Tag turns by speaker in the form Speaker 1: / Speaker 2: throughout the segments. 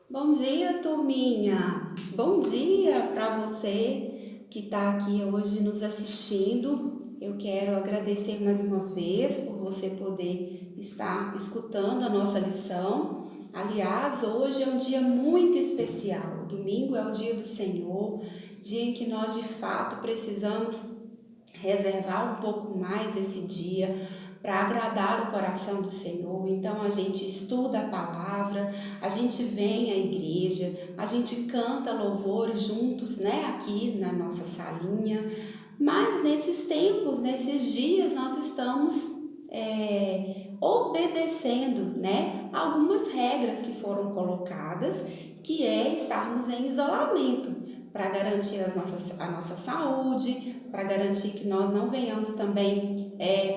Speaker 1: Bom dia, turminha! Bom dia para você que está aqui hoje nos assistindo. Eu quero agradecer mais uma vez por você poder estar escutando a nossa lição. Aliás, hoje é um dia muito especial. Domingo é o dia do Senhor, dia em que nós de fato precisamos reservar um pouco mais esse dia para agradar o coração do Senhor. Então a gente estuda a palavra, a gente vem à igreja, a gente canta louvores juntos, né, aqui na nossa salinha. Mas nesses tempos, nesses dias, nós estamos obedecendo, né, algumas regras que foram colocadas, que é estarmos em isolamento para garantir a nossa saúde, para garantir que nós não venhamos também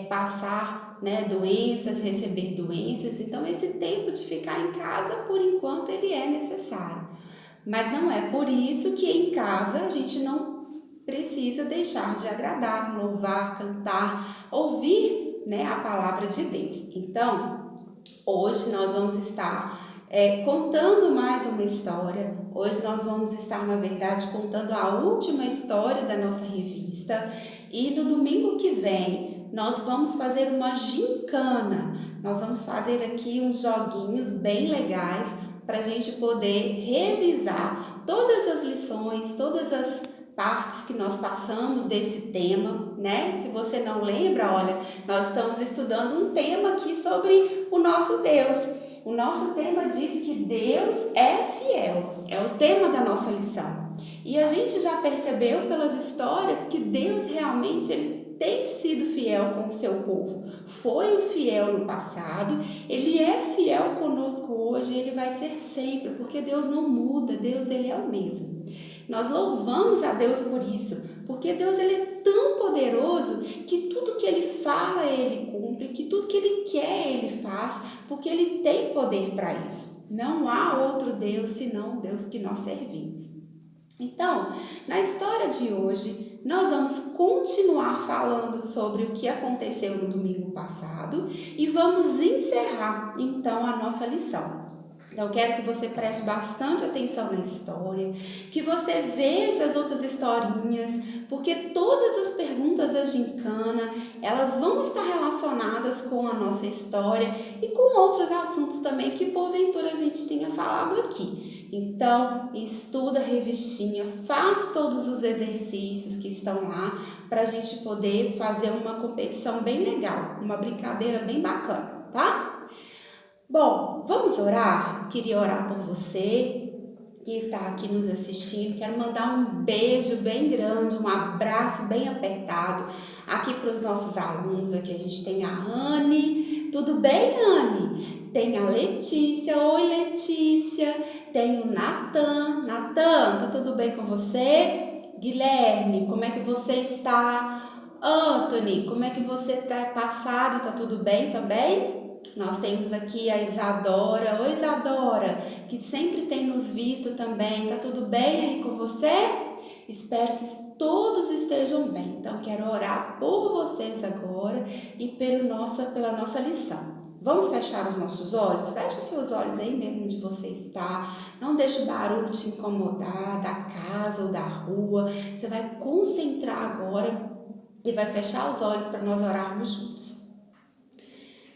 Speaker 1: passar, né, doenças, receber doenças. Então, esse tempo de ficar em casa, por enquanto, ele é necessário. Mas não é por isso que em casa a gente não precisa deixar de agradar, louvar, cantar, ouvir, né, a palavra de Deus. Então, hoje nós vamos estar contando mais uma história. Hoje nós vamos estar, na verdade, contando a última história da nossa revista. E no domingo que vem nós vamos fazer uma gincana. Nós vamos fazer aqui uns joguinhos bem legais para a gente poder revisar todas as lições, todas as partes que nós passamos desse tema, né? Se você não lembra, olha, nós estamos estudando um tema aqui sobre o nosso Deus. O nosso tema diz que Deus é fiel, é o tema da nossa lição. E a gente já percebeu pelas histórias que Deus realmente ele tem sido fiel com o seu povo. Foi o fiel no passado, ele é fiel conosco hoje, ele vai ser sempre, porque Deus não muda, Deus ele é o mesmo. Nós louvamos a Deus por isso, porque Deus ele é tão poderoso que tudo que ele fala ele cumpre, que tudo que ele quer ele faz, porque ele tem poder para isso. Não há outro Deus senão o Deus que nós servimos. Então, na história de hoje, nós vamos continuar falando sobre o que aconteceu no domingo passado e vamos encerrar então a nossa lição. Então, eu quero que você preste bastante atenção na história, que você veja as outras historinhas, porque todas as perguntas da gincana, elas vão estar relacionadas com a nossa história e com outros assuntos também que porventura a gente tenha falado aqui. Então, estuda a revistinha, faz todos os exercícios que estão lá para a gente poder fazer uma competição bem legal, uma brincadeira bem bacana, tá? Bom, vamos orar? Queria orar por você que está aqui nos assistindo. Quero mandar um beijo bem grande, um abraço bem apertado aqui para os nossos alunos. Aqui a gente tem a Anne. Tudo bem, Anne? Tem a Letícia. Oi, Letícia. Tem o Natan. Natan, tá tudo bem com você? Guilherme, como é que você está? Anthony, como é que você está passado? Tá tudo bem também? Nós temos aqui a Isadora. Oi, Isadora, que sempre tem nos visto também. Tá tudo bem aí com você? Espero que todos estejam bem. Então, quero orar por vocês agora e pela nossa lição. Vamos fechar os nossos olhos? Feche seus olhos aí mesmo onde você está. Não deixe o barulho te incomodar da casa ou da rua. Você vai concentrar agora e vai fechar os olhos para nós orarmos juntos.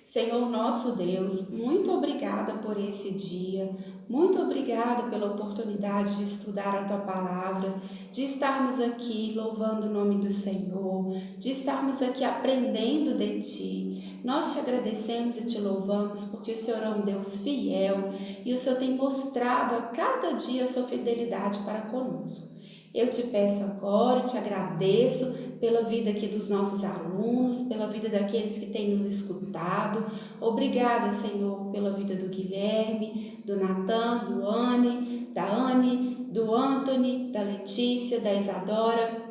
Speaker 1: Senhor nosso Deus, muito obrigada por esse dia, muito obrigada pela oportunidade de estudar a Tua Palavra, de estarmos aqui louvando o nome do Senhor, de estarmos aqui aprendendo de Ti. Nós te agradecemos e te louvamos porque o Senhor é um Deus fiel e o Senhor tem mostrado a cada dia a sua fidelidade para conosco. Eu te peço agora, te agradeço pela vida aqui dos nossos alunos, pela vida daqueles que têm nos escutado. Obrigada, Senhor, pela vida do Guilherme, do Natan, da Anne, do Anthony, da Letícia, da Isadora.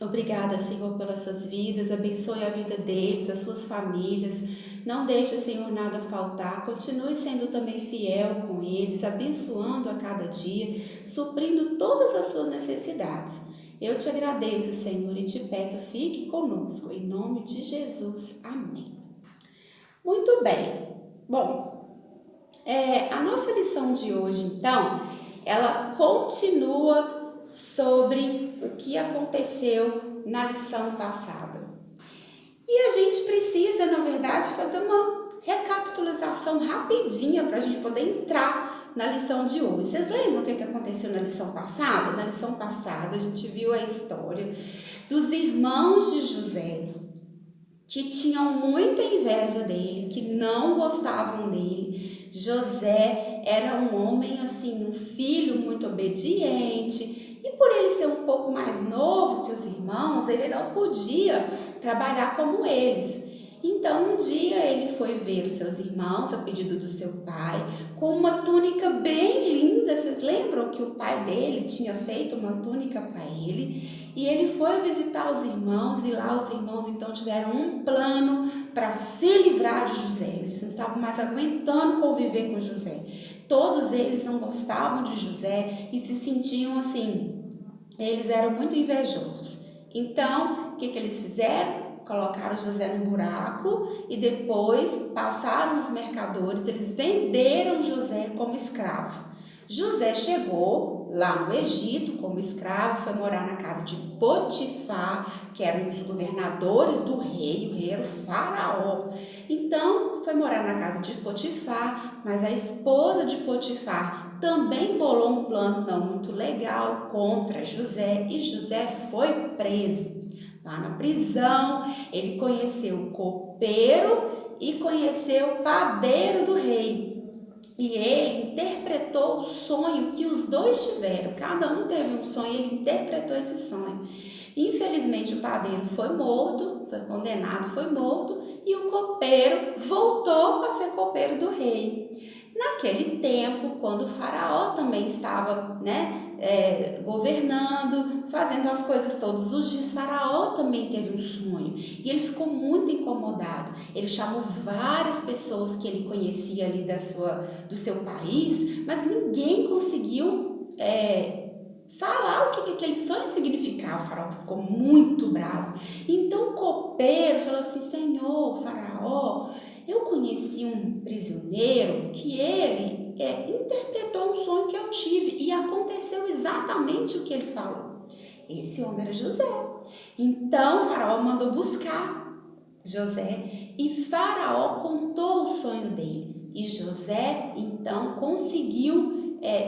Speaker 1: Obrigada, Senhor, pelas suas vidas. Abençoe a vida deles, as suas famílias. Não deixe, Senhor, nada faltar. Continue sendo também fiel com eles, abençoando a cada dia, suprindo todas as suas necessidades. Eu te agradeço, Senhor, e te peço, fique conosco. Em nome de Jesus. Amém. Muito bem. Bom, A nossa lição de hoje, então, ela continua sobre o que aconteceu na lição passada. E a gente precisa, na verdade, fazer uma recapitulação rapidinha para a gente poder entrar na lição de hoje. Vocês lembram o que aconteceu na lição passada? Na lição passada, a gente viu a história dos irmãos de José, que tinham muita inveja dele, que não gostavam dele. José era um homem assim, um filho muito obediente, e por ele ser um pouco mais novo que os irmãos, ele não podia trabalhar como eles. Então um dia ele foi ver os seus irmãos a pedido do seu pai, com uma túnica bem linda. Vocês lembram que o pai dele tinha feito uma túnica para ele? E ele foi visitar os irmãos, e lá os irmãos então tiveram um plano para se livrar de José. Eles não estavam mais aguentando conviver com José. Todos eles não gostavam de José e se sentiam assim, eles eram muito invejosos. Então, o que eles fizeram? Colocaram José num buraco e depois passaram os mercadores, eles venderam José como escravo. José chegou lá no Egito como escravo, foi morar na casa de Potifar, que era um dos governadores do rei, o rei era o faraó. Então, foi morar na casa de Potifar, mas a esposa de Potifar também bolou um plano não muito legal contra José e José foi preso. Lá na prisão, ele conheceu o copeiro e conheceu o padeiro do rei. E ele interpretou o sonho que os dois tiveram. Cada um teve um sonho e ele interpretou esse sonho. Infelizmente, o padeiro foi morto, foi condenado, foi morto, e o copeiro voltou a ser copeiro do rei. Naquele tempo, quando o faraó também estava, governando, fazendo as coisas todos os dias, faraó também teve um sonho e ele ficou muito incomodado. Ele chamou várias pessoas que ele conhecia ali do seu país, mas ninguém conseguiu falar o que aquele sonho significava. O faraó ficou muito bravo. Então o copeiro falou assim: Senhor faraó, eu conheci um prisioneiro que ele interpretou um sonho que eu tive e aconteceu exatamente o que ele falou. Esse homem era José. Então o faraó mandou buscar José e faraó contou o sonho dele. E José então conseguiu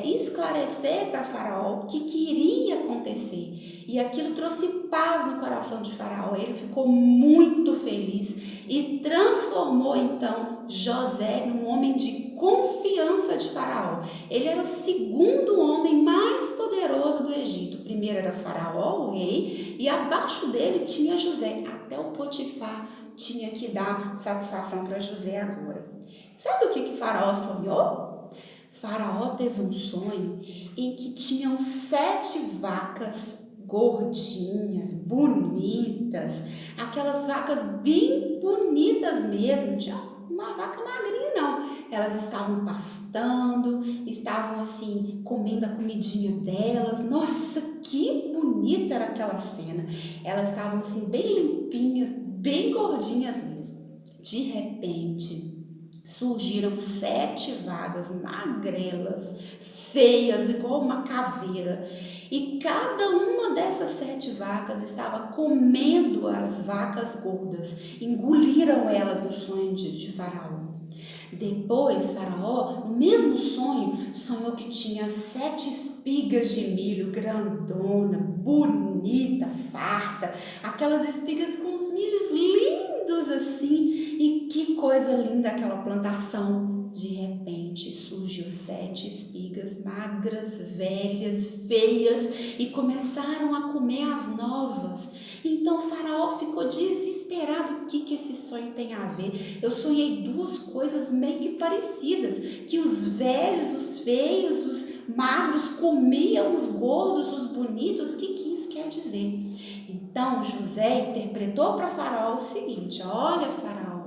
Speaker 1: esclarecer para faraó o que queria acontecer. E aquilo trouxe paz no coração de faraó. Ele ficou muito feliz e transformou então José num homem de confiança de faraó. Ele era o segundo homem mais poderoso do Egito. O primeiro era faraó, o rei, e abaixo dele tinha José. Até o Potifar tinha que dar satisfação para José agora. Sabe o que faraó sonhou? Faraó teve um sonho em que tinham 7 vacas gordinhas, bonitas, aquelas vacas bem bonitas mesmo, não tinha uma vaca magrinha não, elas estavam pastando, estavam assim, comendo a comidinha delas. Nossa, que bonita era aquela cena, elas estavam assim bem limpinhas, bem gordinhas mesmo. De repente, surgiram 7 vagas magrelas, feias, igual uma caveira. E cada uma dessas 7 vacas estava comendo as vacas gordas. Engoliram elas no sonho de Faraó. Depois, Faraó, no mesmo sonho, sonhou que tinha 7 espigas de milho, grandona, bonita, farta. Aquelas espigas com os milhos lindos assim. E que coisa linda aquela plantação. De repente surgiu 7 espigas magras, velhas, feias e começaram a comer as novas. Então o faraó ficou desesperado. O que esse sonho tem a ver? Eu sonhei 2 coisas meio que parecidas, que os velhos, os feios, os magros comiam os gordos, os bonitos. O que isso quer dizer? Então José interpretou para faraó o seguinte: olha, faraó,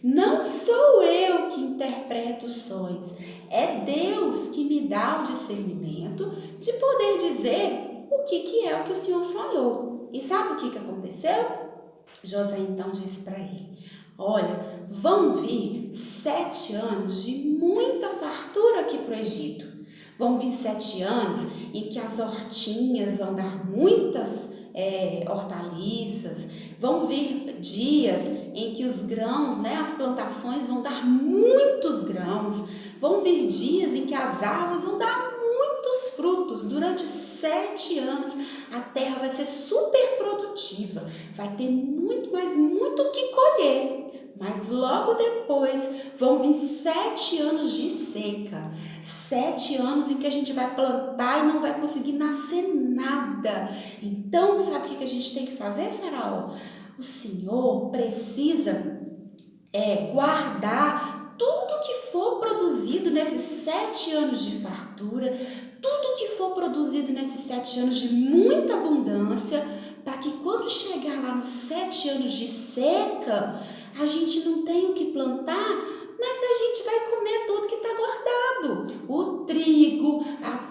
Speaker 1: não sou eu que interpreto os sonhos, é Deus que me dá o discernimento de poder dizer o que é o que o senhor sonhou. E sabe o que aconteceu? José então disse para ele: olha, vão vir 7 anos de muita fartura aqui para o Egito. Vão vir 7 anos em que as hortinhas vão dar muitas hortaliças, vão vir dias em que os grãos, né, as plantações vão dar muitos grãos, vão vir dias em que as árvores vão dar muitos frutos. Durante 7 anos a terra vai ser super produtiva, vai ter muito, mas muito o que colher. Mas logo depois vão vir 7 anos de seca, 7 anos em que a gente vai plantar e não vai conseguir nascer nada. Então, sabe o que a gente tem que fazer, Faraó? O Senhor precisa guardar tudo que for produzido nesses 7 anos de fartura, tudo que for produzido nesses 7 anos de muita abundância, para que quando chegar lá nos 7 anos de seca, a gente não tenha o que plantar, mas a gente vai comer tudo que está guardado. O trigo,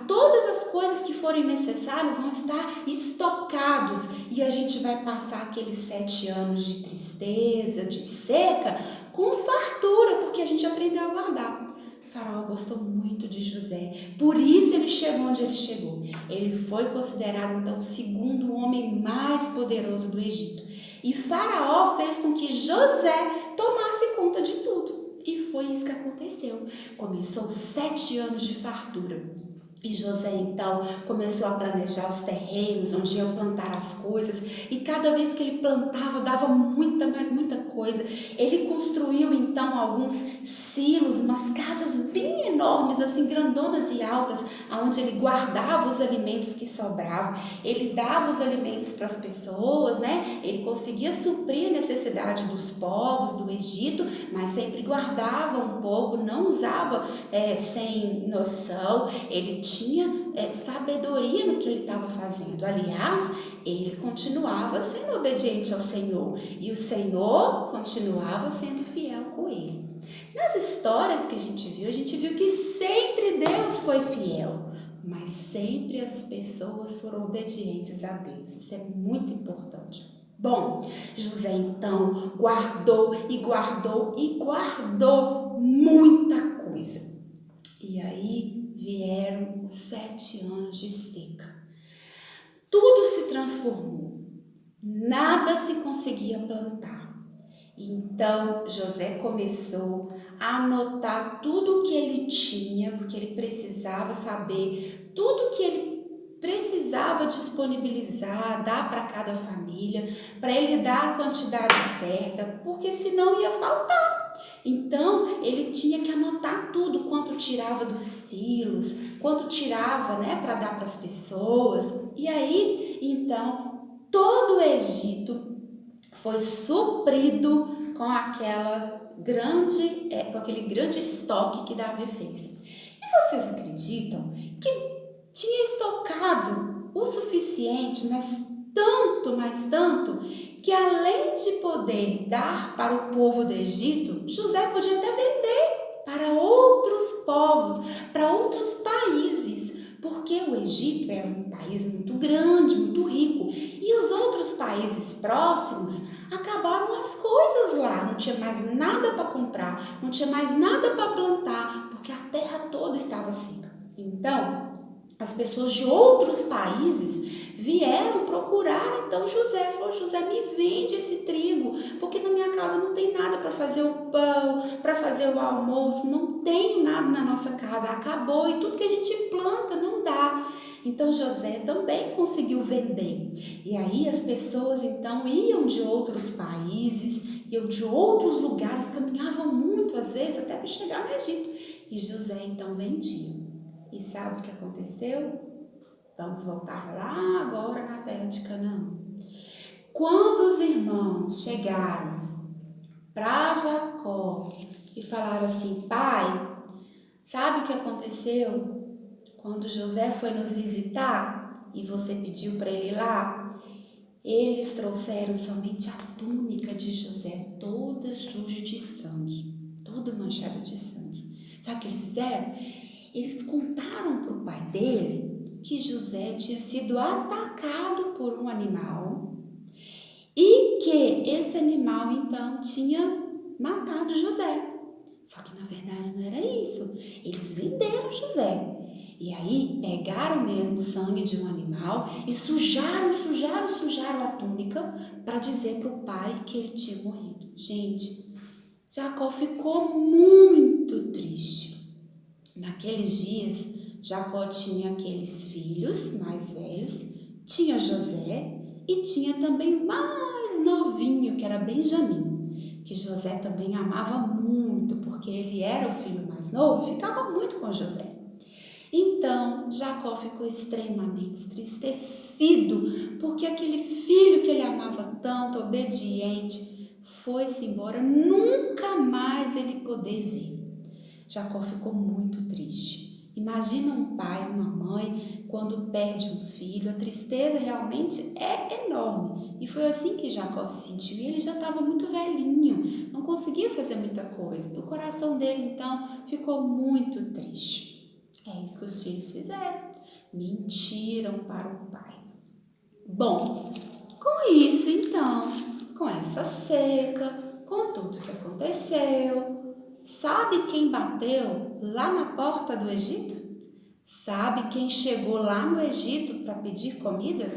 Speaker 1: todas as coisas que forem necessárias vão estar estocados e a gente vai passar aqueles 7 anos de tristeza, de seca, com fartura, porque a gente aprendeu a guardar. Faraó gostou muito de José, por isso ele chegou onde ele chegou. Ele foi considerado então o segundo homem mais poderoso do Egito. E Faraó fez com que José tomasse conta de tudo. E foi isso que aconteceu. Começou 7 anos de fartura. E José então começou a planejar os terrenos onde iam plantar as coisas, e cada vez que ele plantava dava muita, mas muita coisa. Ele construiu então alguns silos, umas casas bem enormes, assim, grandonas e altas, onde ele guardava os alimentos que sobravam. Ele dava os alimentos para as pessoas, né? Ele conseguia suprir a necessidade dos povos do Egito, mas sempre guardava um pouco, não usava sem noção. Ele tinha sabedoria no que ele estava fazendo. Aliás, ele continuava sendo obediente ao Senhor e o Senhor continuava sendo fiel com ele. Nas histórias que a gente viu que sempre Deus foi fiel, mas sempre as pessoas foram obedientes a Deus. Isso é muito importante. Bom, José então guardou e guardou e guardou muita coisa. E aí vieram os 7 anos de seca. Tudo se transformou, nada se conseguia plantar. Então José começou a anotar tudo o que ele tinha, porque ele precisava saber tudo que ele precisava disponibilizar, dar para cada família, para ele dar a quantidade certa, porque senão ia faltar. Então ele tinha que anotar tudo, quanto tirava dos silos, quanto tirava, né, para dar para as pessoas. E aí, então, todo o Egito foi suprido com com aquele grande estoque que Davi fez. E vocês acreditam que tinha estocado o suficiente, mas tanto, que além de poder dar para o povo do Egito, José podia até vender para outros povos, para outros países, porque o Egito era um país muito grande, muito rico, e os outros países próximos acabaram as coisas lá, não tinha mais nada para comprar, não tinha mais nada para plantar, porque a terra toda estava seca. Então, as pessoas de outros países vieram procurar então José. Falou: José, me vende esse trigo, porque na minha casa não tem nada para fazer o pão, para fazer o almoço, não tenho nada na nossa casa, acabou, e tudo que a gente planta não dá. Então José também conseguiu vender. E aí as pessoas então iam de outros países, iam de outros lugares, caminhavam muito às vezes até para chegar no Egito. E José então vendia. E sabe o que aconteceu? Vamos voltar lá agora na terra de Canaã. Quando os irmãos chegaram para Jacó e falaram assim: pai, sabe o que aconteceu? Quando José foi nos visitar e você pediu para ele ir lá, eles trouxeram somente a túnica de José, toda suja de sangue, toda manchada de sangue. Sabe o que eles fizeram? Eles contaram para o pai dele que José tinha sido atacado por um animal e que esse animal então tinha matado José. Só que na verdade não era isso. Eles venderam José. E aí pegaram mesmo o sangue de um animal e sujaram a túnica para dizer para o pai que ele tinha morrido. Gente, Jacó ficou muito triste. Naqueles dias, Jacó tinha aqueles filhos mais velhos, tinha José e tinha também o mais novinho, que era Benjamim, que José também amava muito, porque ele era o filho mais novo e ficava muito com José. Então, Jacó ficou extremamente entristecido, porque aquele filho que ele amava tanto, obediente, foi-se embora, nunca mais ele poder ver. Jacó ficou muito triste. Imagina um pai, uma mãe, quando perde um filho, a tristeza realmente é enorme. E foi assim que Jacó se sentiu. E ele já estava muito velhinho, não conseguia fazer muita coisa. O coração dele, então, ficou muito triste. É isso que os filhos fizeram. Mentiram para o pai. Bom, com isso, então, com essa seca, com tudo que aconteceu, sabe quem bateu lá na porta do Egito? Sabe quem chegou lá no Egito para pedir comida?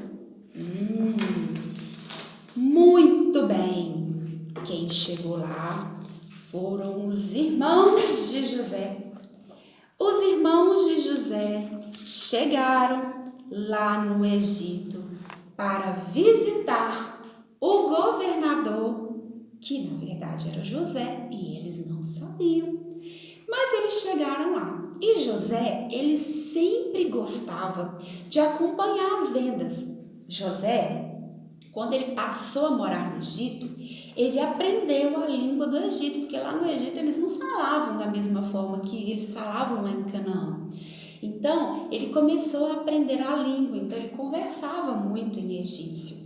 Speaker 1: Muito bem! Quem chegou lá foram os irmãos de José. Os irmãos de José chegaram lá no Egito para visitar o governador, que na verdade era José, e eles não sabiam. Mas eles chegaram lá. E José, ele sempre gostava de acompanhar as vendas. José, quando ele passou a morar no Egito, ele aprendeu a língua do Egito, porque lá no Egito eles não falavam da mesma forma que eles falavam lá em Canaã. Então, ele começou a aprender a língua, então ele conversava muito em egípcio.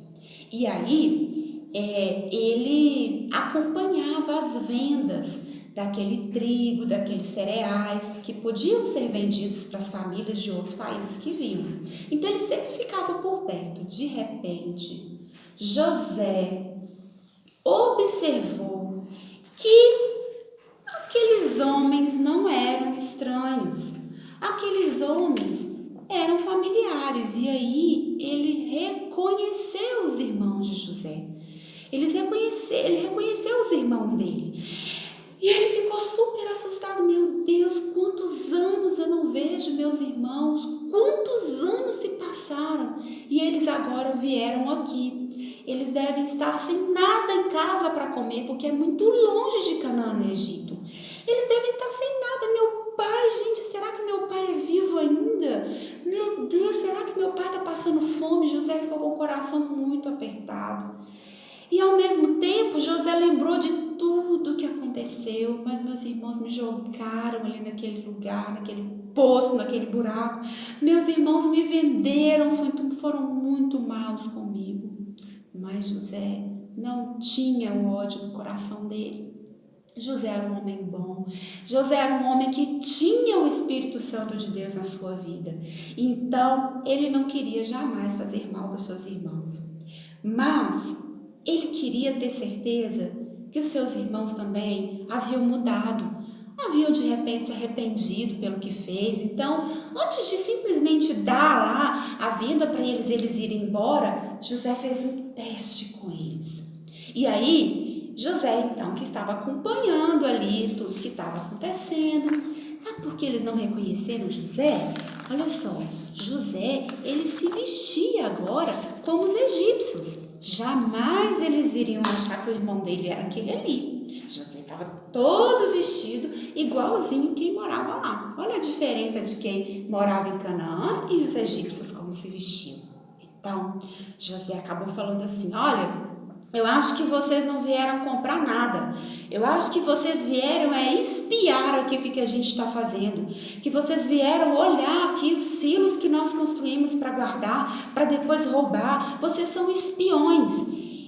Speaker 1: E aí, ele acompanhava as vendas daquele trigo, daqueles cereais que podiam ser vendidos para as famílias de outros países que vinham. Então, ele sempre ficava por perto. De repente, José observou que aqueles homens não eram estranhos, aqueles homens eram familiares, e aí ele reconheceu os irmãos de José. Ele reconheceu os irmãos dele. E ele ficou super assustado. Meu Deus, quantos anos eu não vejo meus irmãos, quantos anos se passaram e eles agora vieram aqui. Eles devem estar sem nada em casa para comer, porque é muito longe de Canaã, no Egito. Eles devem estar sem nada. Meu pai, gente, será que meu pai é vivo ainda? Meu Deus, será que meu pai está passando fome? José ficou com o coração muito apertado. E ao mesmo tempo, José lembrou de tudo que aconteceu, mas meus irmãos me jogaram ali naquele lugar, naquele poço, naquele buraco. Meus irmãos me venderam, foram muito maus comigo. Mas José não tinha o ódio no coração dele. José era um homem bom. José era um homem que tinha o Espírito Santo de Deus na sua vida. Então, ele não queria jamais fazer mal aos seus irmãos. Mas ele queria ter certeza que os seus irmãos também haviam mudado, haviam de repente se arrependido pelo que fez. Então, antes de simplesmente dar lá a vida para eles irem embora, José fez um teste com eles. E aí, José, então, que estava acompanhando ali tudo que estava acontecendo, sabe por que eles não reconheceram José? Olha só, José, ele se vestia agora como os egípcios. Jamais eles iriam achar que o irmão dele era aquele ali. José estava todo vestido igualzinho quem morava lá. Olha a diferença de quem morava em Canaã e os egípcios como se vestiam. Então, José acabou falando assim: olha, eu acho que vocês não vieram comprar nada. Eu acho que vocês vieram espiar aqui o que a gente está fazendo. Que vocês vieram olhar aqui os silos que nós construímos para guardar, para depois roubar. Vocês são espiões.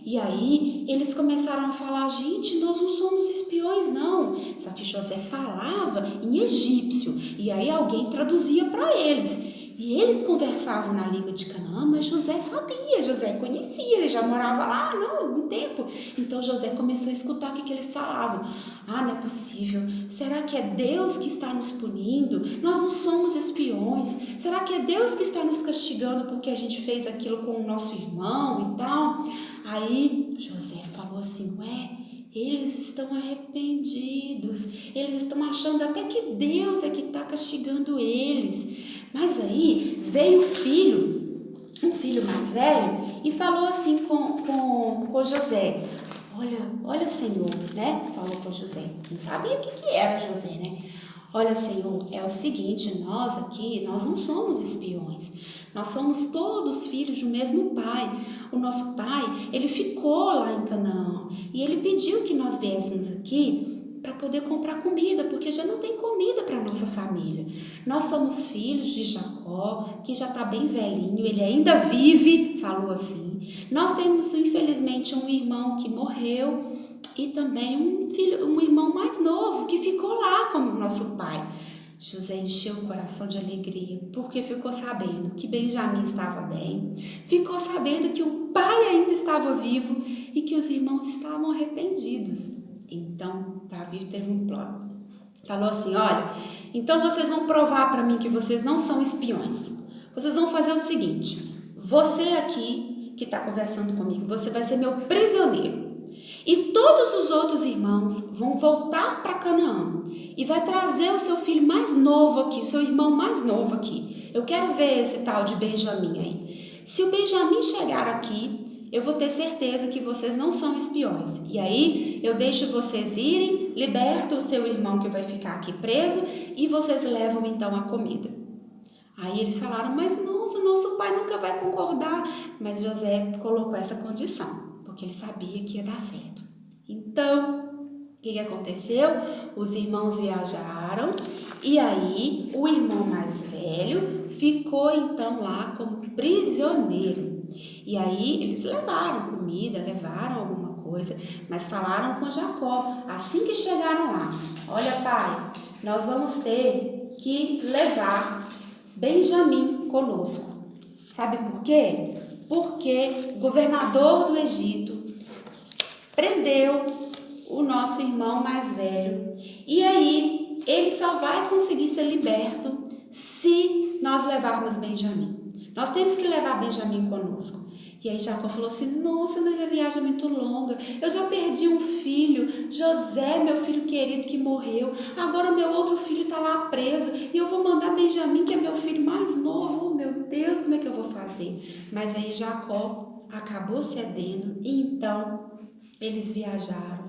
Speaker 1: E aí eles começaram a falar: gente, nós não somos espiões não. Só que José falava em egípcio. E aí alguém traduzia para eles. E eles conversavam na língua de Canaã, mas José sabia, José conhecia, ele já morava lá, não, um tempo. Então José começou a escutar o que eles falavam. Ah, não é possível. Será que é Deus que está nos punindo? Nós não somos espiões. Será que é Deus que está nos castigando porque a gente fez aquilo com o nosso irmão e tal? Aí José falou assim, ué, eles estão arrependidos, eles estão achando até que Deus é que está castigando eles. Mas aí veio um filho mais velho, e falou assim com José, olha Senhor, né? Falou com José, não sabia o que era José, né? Olha Senhor, é o seguinte, nós aqui, nós não somos espiões, nós somos todos filhos do mesmo pai. O nosso pai, ele ficou lá em Canaã e ele pediu que nós viéssemos aqui para poder comprar comida, porque já não tem comida para nossa família. Nós somos filhos de Jacó, que já está bem velhinho, ele ainda vive, falou assim. Nós temos, infelizmente, um irmão que morreu e também um irmão mais novo que ficou lá com o nosso pai. José encheu o coração de alegria, porque ficou sabendo que Benjamim estava bem, ficou sabendo que o pai ainda estava vivo e que os irmãos estavam arrependidos. Então, Davi teve um plano. Falou assim, olha, então vocês vão provar para mim que vocês não são espiões. Vocês vão fazer o seguinte, você aqui que está conversando comigo, você vai ser meu prisioneiro. E todos os outros irmãos vão voltar para Canaã e vai trazer o seu filho mais novo aqui, o seu irmão mais novo aqui. Eu quero ver esse tal de Benjamim aí. Se o Benjamim chegar aqui, eu vou ter certeza que vocês não são espiões. E aí eu deixo vocês irem, liberto o seu irmão que vai ficar aqui preso e vocês levam então a comida. Aí eles falaram, mas nossa, nosso pai nunca vai concordar. Mas José colocou essa condição, porque ele sabia que ia dar certo. Então, o que aconteceu? Os irmãos viajaram e aí o irmão mais velho ficou então lá como prisioneiro. E aí eles levaram comida, levaram alguma coisa, mas falaram com Jacó, assim que chegaram lá, olha pai, nós vamos ter que levar Benjamim conosco. Sabe por quê? Porque o governador do Egito prendeu o nosso irmão mais velho e aí ele só vai conseguir ser liberto se nós levarmos Benjamim. Nós temos que levar Benjamim conosco. E aí Jacó falou assim, nossa, mas a viagem é muito longa, eu já perdi um filho, José, meu filho querido que morreu, agora o meu outro filho está lá preso e eu vou mandar Benjamim, que é meu filho mais novo, oh, meu Deus, como é que eu vou fazer? Mas aí Jacó acabou cedendo e então eles viajaram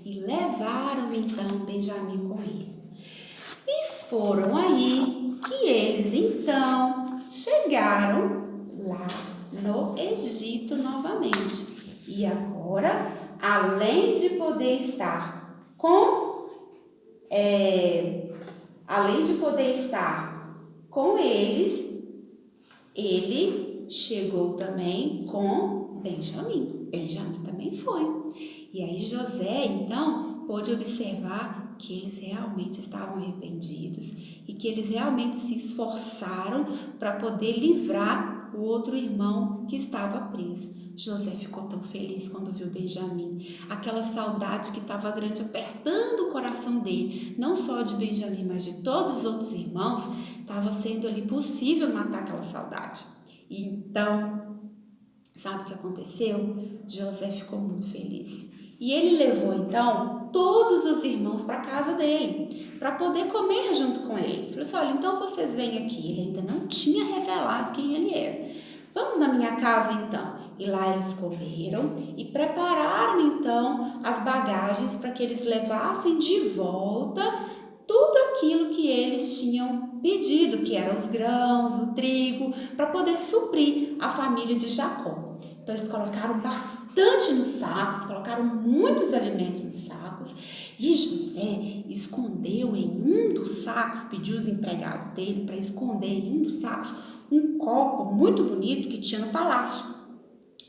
Speaker 1: e levaram então Benjamim com eles. E foram aí que eles então chegaram lá no Egito novamente. E agora, além de poder estar com eles, ele chegou também com Benjamim. Benjamim também foi. E aí José, então, pôde observar que eles realmente estavam arrependidos e que eles realmente se esforçaram para poder livrar o outro irmão que estava preso. José ficou tão feliz quando viu Benjamim. Aquela saudade que estava grande apertando o coração dele, não só de Benjamim, mas de todos os outros irmãos, estava sendo ali possível matar aquela saudade. Então, sabe o que aconteceu? José ficou muito feliz. E ele levou então todos os irmãos para a casa dele, para poder comer junto com ele. Falou assim, olha, então vocês vêm aqui. Ele ainda não tinha revelado quem ele era. Vamos na minha casa então. E lá eles comeram e prepararam então as bagagens para que eles levassem de volta tudo aquilo que eles tinham pedido, que eram os grãos, o trigo, para poder suprir a família de Jacó. Então eles colocaram bastante nos sacos, colocaram muitos alimentos nos sacos e José escondeu em um dos sacos, pediu os empregados dele para esconder em um dos sacos um copo muito bonito que tinha no palácio,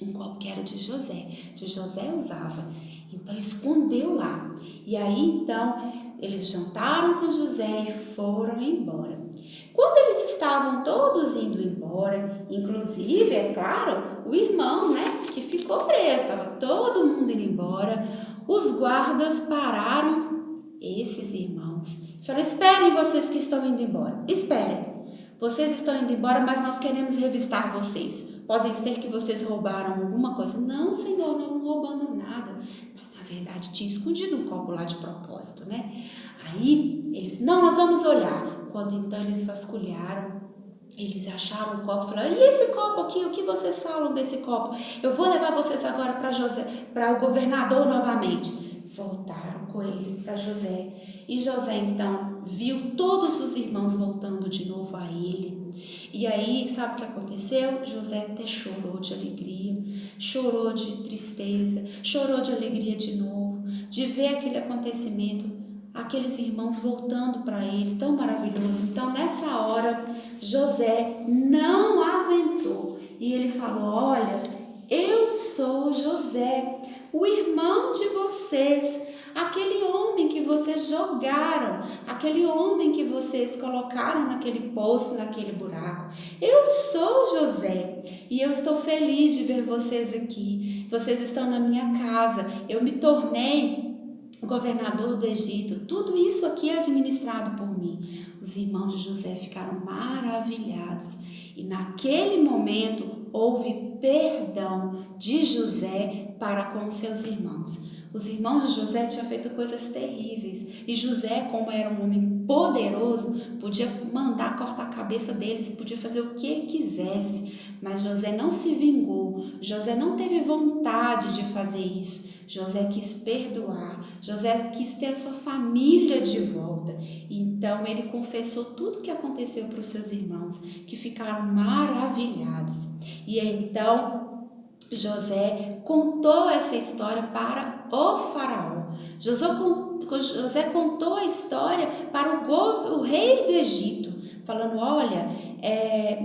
Speaker 1: um copo que era de José usava, então escondeu lá. E aí então eles jantaram com José e foram embora. Quando eles estavam todos indo embora, inclusive, é claro, o irmão, né, que ficou preso, estava todo mundo indo embora, os guardas pararam esses irmãos. Falaram: esperem, vocês que estão indo embora, esperem. Vocês estão indo embora, mas nós queremos revistar vocês. Podem ser que vocês roubaram alguma coisa. Não, Senhor, nós não roubamos nada. Mas na verdade tinha escondido um copo lá de propósito, né? Aí eles: não, nós vamos olhar. Quando então eles vasculharam, eles acharam um copo e falaram: e esse copo aqui, o que vocês falam desse copo? Eu vou levar vocês agora para o governador novamente. Voltaram com eles para José. E José então viu todos os irmãos voltando de novo a ele. E aí, sabe o que aconteceu? José até chorou de alegria, chorou de tristeza, chorou de alegria de novo, de ver aquele acontecimento, aqueles irmãos voltando para ele, tão maravilhoso. Então, nessa hora, José não aguentou e ele falou: olha, eu sou José, o irmão de vocês, aquele homem que vocês jogaram, aquele homem que vocês colocaram naquele poço, naquele buraco. Eu sou José e eu estou feliz de ver vocês aqui. Vocês estão na minha casa. Eu me tornei governador do Egito. Tudo isso aqui é administrado por mim. Os irmãos de José ficaram maravilhados e naquele momento houve perdão de José para com os seus irmãos. Os irmãos de José tinham feito coisas terríveis e José, como era um homem poderoso, podia mandar cortar a cabeça deles, podia fazer o que ele quisesse, mas José não se vingou, José não teve vontade de fazer isso. José quis perdoar, José quis ter a sua família de volta. Então ele confessou tudo o que aconteceu para os seus irmãos, que ficaram maravilhados. E então José contou essa história para o faraó. José contou a história para o rei do Egito, falando: olha,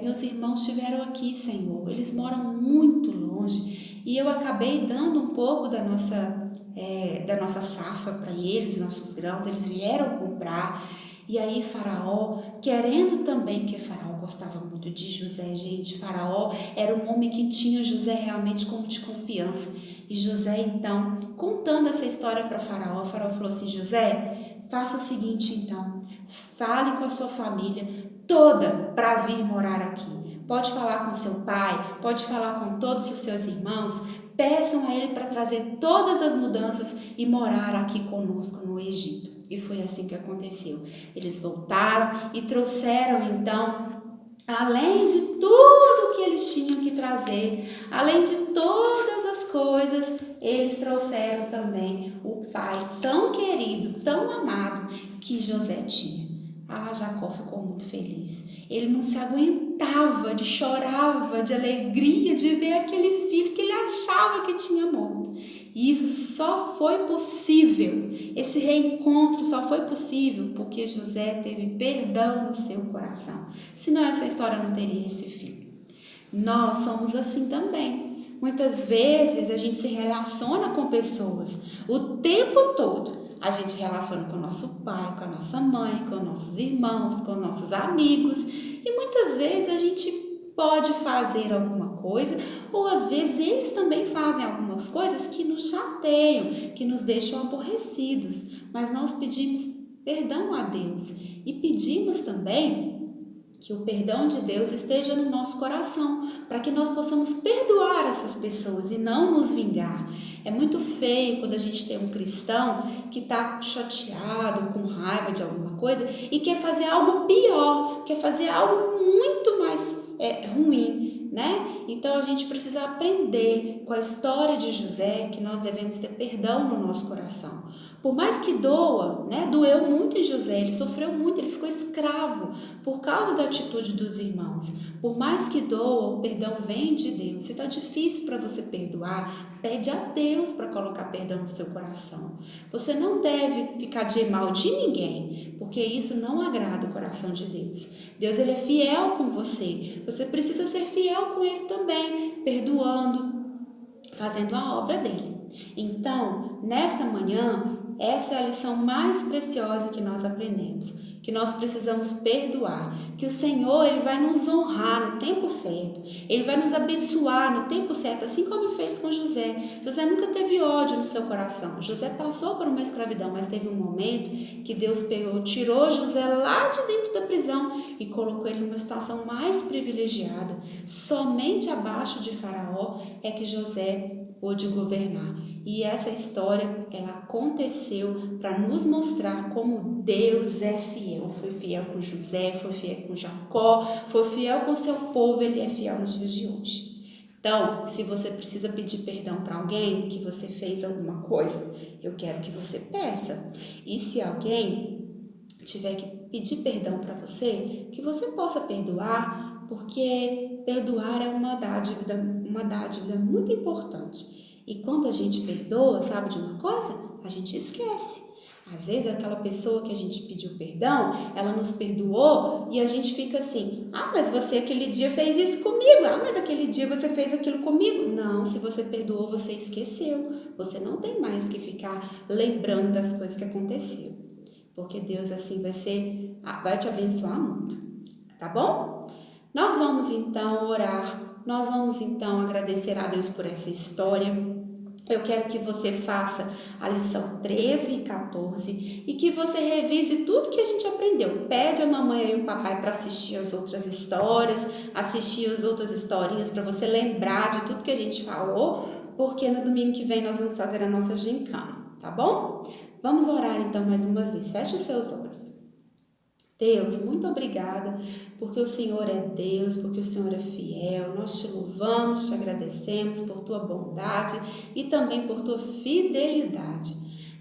Speaker 1: meus irmãos estiveram aqui, Senhor, eles moram muito longe e eu acabei dando um pouco da nossa safra para eles, nossos grãos, eles vieram comprar. E aí Faraó, querendo também, que Faraó gostava muito de José, gente, Faraó era um homem que tinha José realmente como de confiança. E José então, contando essa história para Faraó, Faraó falou assim: José, faça o seguinte então, fale com a sua família toda para vir morar aqui. Pode falar com seu pai, pode falar com todos os seus irmãos, peçam a ele para trazer todas as mudanças e morar aqui conosco no Egito. E foi assim que aconteceu. Eles voltaram e trouxeram então, além de tudo que eles tinham que trazer, além de todas as coisas, eles trouxeram também o pai tão querido, tão amado que José tinha. Jacó ficou muito feliz. Ele não se aguentava, ele chorava de alegria de ver aquele filho que ele achava que tinha morto. E isso só foi possível, esse reencontro só foi possível porque José teve perdão no seu coração. Senão essa história não teria esse fim. Nós somos assim também. Muitas vezes a gente se relaciona com pessoas o tempo todo. A gente relaciona com o nosso pai, com a nossa mãe, com nossos irmãos, com nossos amigos. E muitas vezes a gente pode fazer alguma coisa, ou às vezes eles também fazem algumas coisas que nos chateiam, que nos deixam aborrecidos. Mas nós pedimos perdão a Deus e pedimos também que o perdão de Deus esteja no nosso coração, para que nós possamos perdoar essas pessoas e não nos vingar. É muito feio quando a gente tem um cristão que está chateado, com raiva de alguma coisa e quer fazer algo pior, quer fazer algo muito mais ruim, né? Então a gente precisa aprender com a história de José que nós devemos ter perdão no nosso coração. Por mais que doa, né? Doeu muito em José, ele sofreu muito, ele ficou escravo por causa da atitude dos irmãos. Por mais que doa, o perdão vem de Deus. Se está difícil para você perdoar, pede a Deus para colocar perdão no seu coração. Você não deve ficar de mal de ninguém, porque isso não agrada o coração de Deus. Deus, ele é fiel com você. Você precisa ser fiel com ele também, perdoando, fazendo a obra dele. Então, nesta manhã, essa é a lição mais preciosa que nós aprendemos, que nós precisamos perdoar, que o Senhor ele vai nos honrar no tempo certo, ele vai nos abençoar no tempo certo, assim como fez com José. José nunca teve ódio no seu coração. José passou por uma escravidão, mas teve um momento que Deus pegou, tirou José lá de dentro da prisão e colocou ele numa situação mais privilegiada. Somente abaixo de Faraó é que José pôde governar. E essa história, ela aconteceu para nos mostrar como Deus é fiel. Foi fiel com José, foi fiel com Jacó, foi fiel com seu povo, ele é fiel nos dias de hoje. Então, se você precisa pedir perdão para alguém que você fez alguma coisa, eu quero que você peça. E se alguém tiver que pedir perdão para você, que você possa perdoar, porque perdoar é uma dádiva muito importante. E quando a gente perdoa, sabe de uma coisa? A gente esquece. Às vezes aquela pessoa que a gente pediu perdão, ela nos perdoou e a gente fica assim, mas você aquele dia fez isso comigo, mas aquele dia você fez aquilo comigo. Não, se você perdoou, você esqueceu. Você não tem mais que ficar lembrando das coisas que aconteceu. Porque Deus assim vai te abençoar muito, tá bom? Nós vamos então orar, nós vamos então agradecer a Deus por essa história. Eu quero que você faça a lição 13 e 14 e que você revise tudo que a gente aprendeu. Pede a mamãe e o papai para assistir as outras histórias, assistir as outras historinhas para você lembrar de tudo que a gente falou, porque no domingo que vem nós vamos fazer a nossa gincana, tá bom? Vamos orar então mais uma vez. Feche os seus olhos. Deus, muito obrigada, porque o Senhor é Deus, porque o Senhor é fiel. Nós te louvamos, te agradecemos por tua bondade e também por tua fidelidade.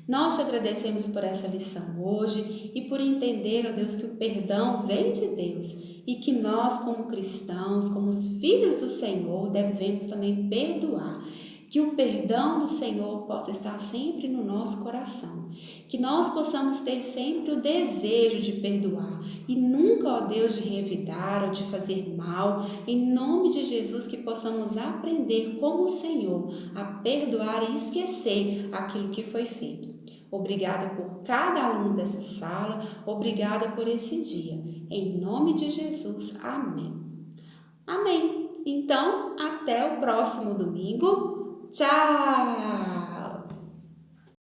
Speaker 1: Nós te agradecemos por essa lição hoje e por entender, ó Deus, que o perdão vem de Deus e que nós, como cristãos, como os filhos do Senhor, devemos também perdoar. Que o perdão do Senhor possa estar sempre no nosso coração. Que nós possamos ter sempre o desejo de perdoar e nunca, ó Deus, de revidar ou de fazer mal. Em nome de Jesus, que possamos aprender como o Senhor a perdoar e esquecer aquilo que foi feito. Obrigada por cada aluno dessa sala, obrigada por esse dia. Em nome de Jesus, amém. Amém. Então, até o próximo domingo. Tchau!